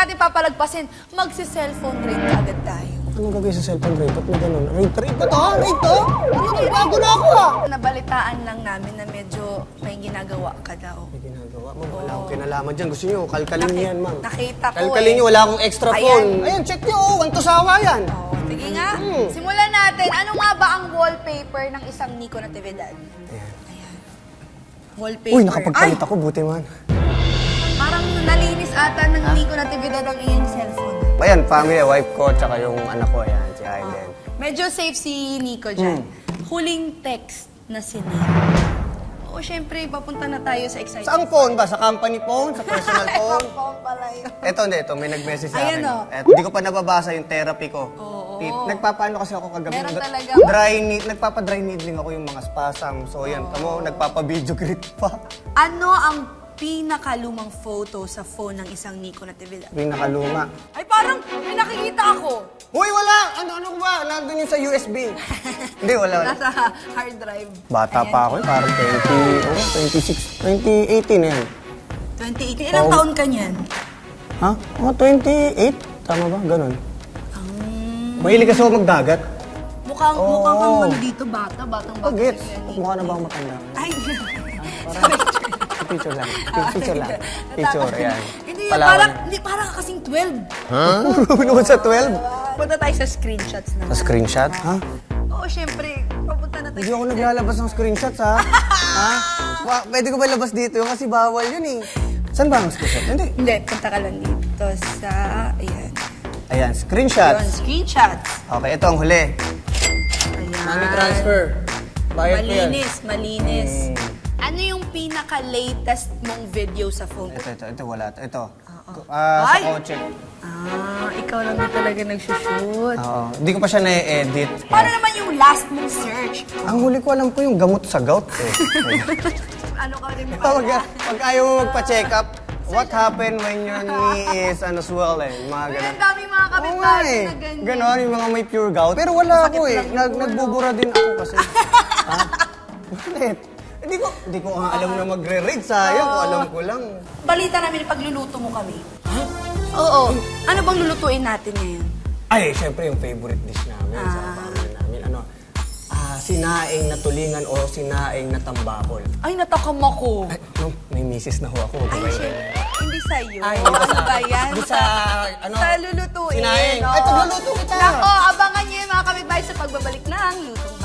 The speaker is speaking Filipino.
natin papalagpasin, magsi-cellphone rate agad tayo. Anong gagawin sa cellphone rate? Ba't may ganun? Rate ba to? Rate to? Ano to? Bago na ako ah! Nabalitaan lang namin na medyo may ginagawa ka daw. May ginagawa, ma'am. Wala akong kinalaman dyan. Gusto nyo, kalkalin niyo yan, ma'am. Nakita ko Kalkalin niyo, wala akong extra Ayan. phone. Ayan, check niyo. Oh, wantosawa yan. Oh, sige nga. Simulan natin. Ano nga ba ang wallpaper ng isang Nico Natividad? Ayan. Wallpaper. Uy, nakapagpalit Ay, ako. Buti man. parang nalinis ata ng Nico Natividad ang iyong cellphone. Ayan, family, wife ko, tsaka yung anak ko. Ayan, si Aiden. Medyo safe si Nico dyan. Huling text na sinend. Oo, syempre, papunta na tayo sa exciting. Saan phone ba? Sa company phone? Sa personal phone? Phone pala yun. Ito, may nag-message sa Ayan, akin. oh. Hindi ko pa nababasa yung therapy ko. Oo. Nagpapaano kasi ako kagabi. Meron talaga. Nagpapa-dry needling ako yung mga spasm. So yan, tamo, nagpapa-video grip pa. Ano ang pinakalumang photo sa phone ng isang Nico Natividad? Pinakaluma. Ay, parang may nakikita ako. Uy, wala! Ano ko ba? Nandun yung sa USB. Hindi, wala. Nasa hard drive. Bata Ayan. pa ako eh. Parang 2018 na yan. 2018. Ilang taon ka niyan? Ha? 28? Tama ba? Ganon. Mahilig kasi ako magdagat. Mukhang kang ano dito, batang bata. Gets. si Kuya Nico. Mukha na ba akong matanda? Ay, Picture lang. Picture lang. Picture, yan. Hindi, Palawan. parang kasing 12. Huh? sa 12? Punta tayo sa screenshots na. Sa screenshot? Ha? Oo, syempre. Papunta na tayo. Hindi ako naglalabas ng screenshots, ha? Ha? Pwede ko ba labas dito yun? Kasi bawal yun eh. Saan ba ang screenshot? Hindi. Hindi, punta ka lang dito sa, ayan. Ayan, Yun, screenshots. screenshots. Okay, ito ang huli. Ayan. Money transfer. Bayad ko yan. Malinis. Ano yung pinaka-latest mong video sa phone? Ito, wala. Ito. Ay! Sa kotse. Ikaw lang din talaga nagsushoot. Oo. Hindi ko pa siya na-edit. Paano naman yung last mong search? Ang huli ko alam ko yung gamot sa gout eh. Ano ka rin Pag ayaw mo magpa-check up, what happened when your knee is swollen? Mga Ay, ganun. ang daming mga Oo nga kapitbahay eh. na ganyan. Ganon, yung mga may pure gout. Pero wala ako eh. Nagbubura din ako kasi. Ha? Bakit? Hindi ko nga alam na magre-read. Sayang kung alam ko lang. Balita namin, pagluluto mo kami. Oo. Ano bang lulutuin natin ngayon? Ay, syempre yung favorite dish namin sa pamilya namin. Sinaing na tulingan o sinaing na tambakol. Ay, natakam ako. Ay, no, may misis na ho ako. Ay, syempre. Hindi sa'yo. Ay, hindi ano sa- ba yan? hindi sa, ano, Sa lulutuin. sinaing. Oo. Ay, pagluluto kita. Nako, abangan niyo yung mga kapitbahay sa pagbabalik ng Lutong